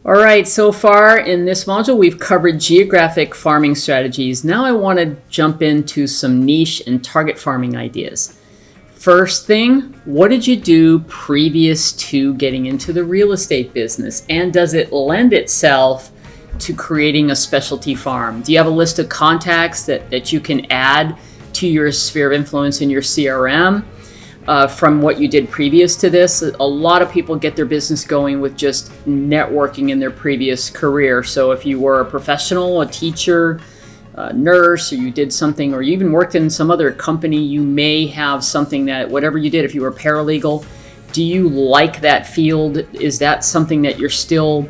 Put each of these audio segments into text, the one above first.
All right, so far in this module, we've covered geographic farming strategies. Now I want to jump into some niche and target farming ideas. First thing, what did you do previous to getting into the real estate business? And does it lend itself to creating a specialty farm? Do you have a list of contacts that you can add to your sphere of influence in your CRM? From what you did previous to this, a lot of people get their business going with just networking in their previous career. So if you were a professional, a teacher, a nurse, or you did something, or you even worked in some other company, you may have something that, whatever you did, if you were a paralegal, do you like that field? Is that something that you're still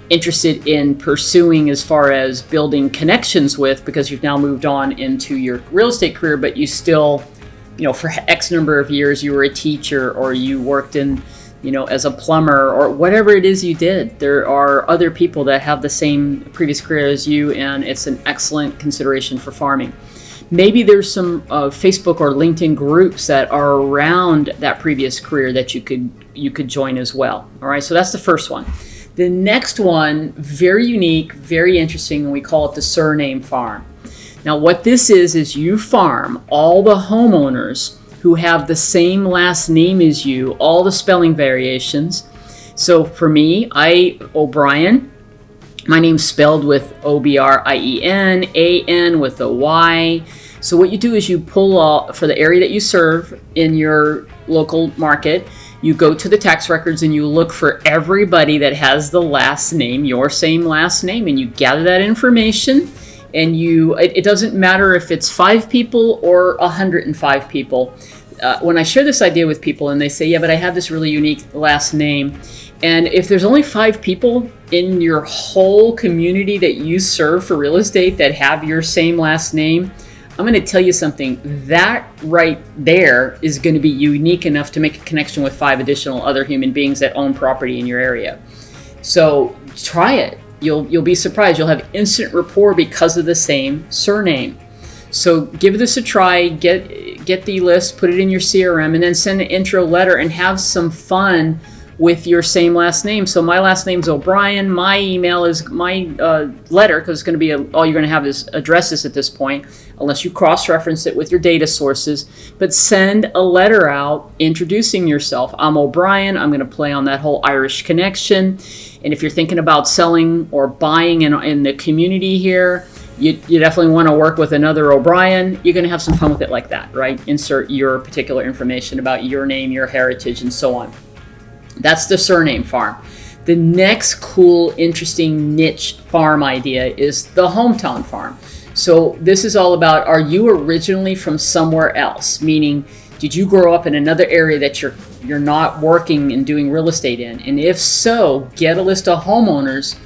interested in pursuing as far as building connections with, because you've now moved on into your real estate career, but you still, for X number of years, you were a teacher or you worked in, as a plumber or whatever it is you did. There are other people that have the same previous career as you, and it's an excellent consideration for farming. Maybe there's some Facebook or LinkedIn groups that are around that previous career that you could join as well. All right, so that's the first one. The next one, very unique, very interesting, and we call it the surname farm. Now, what this is you farm all the homeowners who have the same last name as you, all the spelling variations. So for me, O'Brien, my name's spelled with O-B-R-I-E-N, A-N with a Y. So what you do is you pull all, for the area that you serve in your local market, you go to the tax records and you look for everybody that has the last name, your same last name, and you gather that information. And it doesn't matter if it's 5 people or 105 people. When I share this idea with people and they say, yeah, but I have this really unique last name. And if there's only 5 people in your whole community that you serve for real estate that have your same last name, I'm going to tell you something. That right there is going to be unique enough to make a connection with 5 additional other human beings that own property in your area. So try it. You'll be surprised. You'll have instant rapport because of the same surname. So give this a try. Get the list, put it in your CRM, and then send an intro letter and have some fun with your same last name. So my last name's O'Brien. My email is my letter, because it's going to be all you're going to have is addresses at this point, unless you cross-reference it with your data sources. But send a letter out introducing yourself. I'm O'Brien. I'm going to play on that whole Irish connection. And if you're thinking about selling or buying in the community here, you definitely want to work with another O'Brien. You're going to have some fun with it like that, right? Insert your particular information about your name, your heritage, and so on. That's the surname farm. The next cool, interesting niche farm idea is the hometown farm. So this is all about, are you originally from somewhere else? Meaning, did you grow up in another area that you're not working and doing real estate in? And if so, get a list of homeowners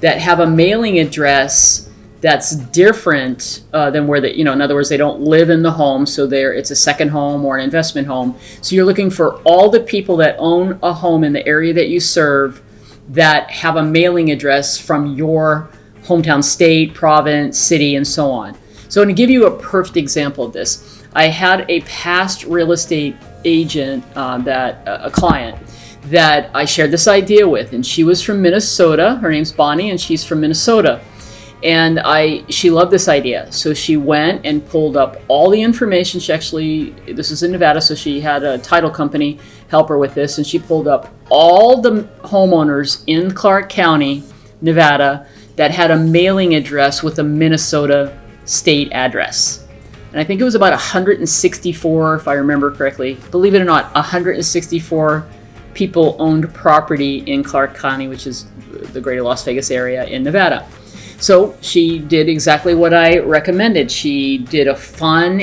that have a mailing address that's different than where in other words, they don't live in the home, so it's a second home or an investment home. So you're looking for all the people that own a home in the area that you serve that have a mailing address from your hometown state, province, city, and so on. So I'm going to give you a perfect example of this. I had a past real estate agent, a client, that I shared this idea with, and she was from Minnesota. Her name's Bonnie, and she's from Minnesota. And she loved this idea. So she went and pulled up all the information. This is in Nevada, so she had a title company help her with this. And she pulled up all the homeowners in Clark County, Nevada, that had a mailing address with a Minnesota state address. And I think it was about 164, if I remember correctly. Believe it or not, 164 people owned property in Clark County, which is the greater Las Vegas area in Nevada. So she did exactly what I recommended. She did a fun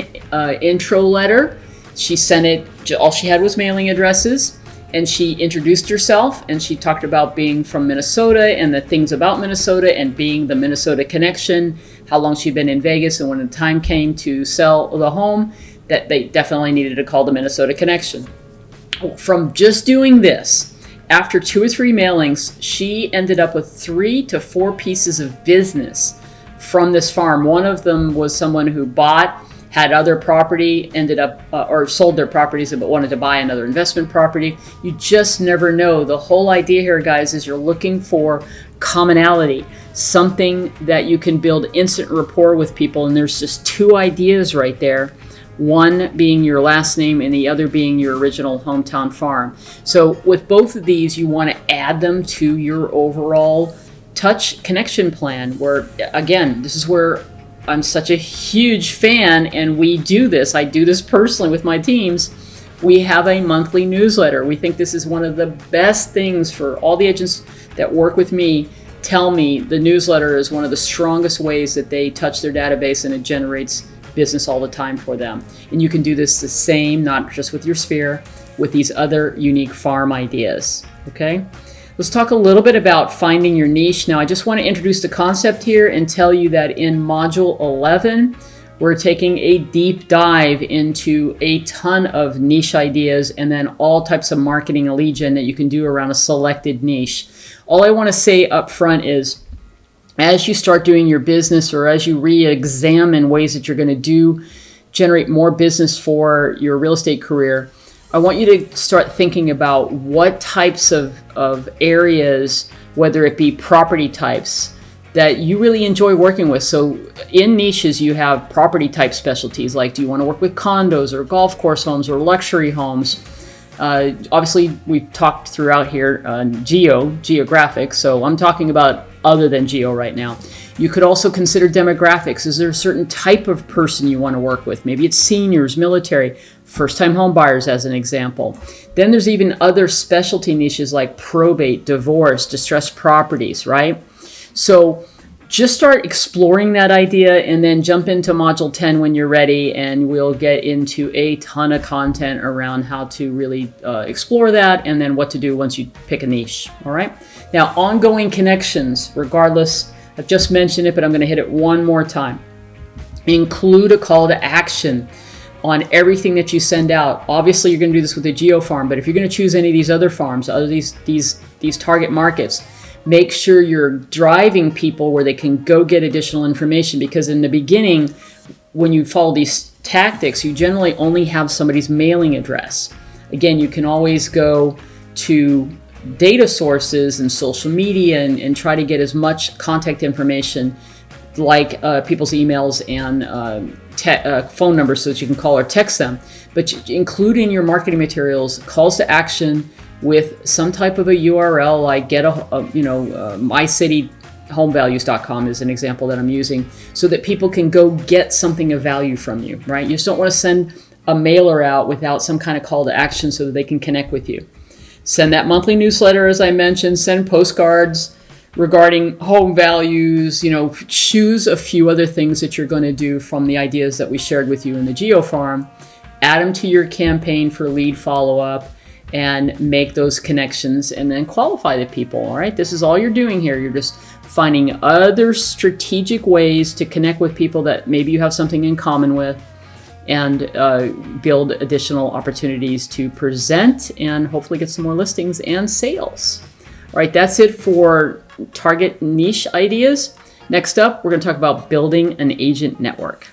intro letter. She sent it, all she had was mailing addresses, and she introduced herself, and she talked about being from Minnesota and the things about Minnesota and being the Minnesota connection, how long she'd been in Vegas, and when the time came to sell the home, that they definitely needed to call the Minnesota connection. From just doing this, after 2 or 3 mailings, she ended up with 3 to 4 pieces of business from this farm. One of them was someone who bought had other property, ended up or sold their properties but wanted to buy another investment property. You just never know. The whole idea here, guys, is you're looking for commonality, something that you can build instant rapport with people. And there's just two ideas right there. One being your last name and the other being your original hometown farm. So with both of these, you want to add them to your overall touch connection plan, where, again, this is where I'm such a huge fan, and we do this. I do this personally with my teams. We have a monthly newsletter. We think this is one of the best things for all the agents that work with me. Tell me the newsletter is one of the strongest ways that they touch their database, and it generates business all the time for them. And you can do this the same, not just with your sphere, with these other unique farm ideas. Okay, let's talk a little bit about finding your niche. Now, I just want to introduce the concept here and tell you that in Module 11, we're taking a deep dive into a ton of niche ideas and then all types of marketing and lead gen that you can do around a selected niche. All I want to say up front is, as you start doing your business, or as you re-examine ways that you're going to generate more business for your real estate career, I want you to start thinking about what types of areas, whether it be property types, that you really enjoy working with. So in niches, you have property type specialties, like do you want to work with condos or golf course homes or luxury homes? Obviously, we've talked throughout here geographic, so I'm talking about other than geo right now. You could also consider demographics. Is there a certain type of person you want to work with? Maybe it's seniors, military, first-time home buyers as an example. Then there's even other specialty niches like probate, divorce, distressed properties, right? So just start exploring that idea and then jump into Module 10 when you're ready, and we'll get into a ton of content around how to really explore that and then what to do once you pick a niche, all right? Now, ongoing connections, regardless, I've just mentioned it, but I'm going to hit it one more time. Include a call to action on everything that you send out. Obviously, you're going to do this with a geo farm, but if you're going to choose any of these other farms, these target markets, make sure you're driving people where they can go get additional information, because in the beginning, when you follow these tactics, you generally only have somebody's mailing address. Again, you can always go to data sources and social media and try to get as much contact information like people's emails and phone numbers so that you can call or text them. But include in your marketing materials calls to action with some type of a URL, like mycityhomevalues.com is an example that I'm using, so that people can go get something of value from you, right? You just don't want to send a mailer out without some kind of call to action so that they can connect with you. Send that monthly newsletter, as I mentioned, send postcards regarding home values, choose a few other things that you're going to do from the ideas that we shared with you in the Geo Farm, add them to your campaign for lead follow-up, and make those connections and then qualify the people, all right? This is all you're doing here. You're just finding other strategic ways to connect with people that maybe you have something in common with, and build additional opportunities to present and hopefully get some more listings and sales. All right, that's it for target niche ideas. Next up, we're going to talk about building an agent network.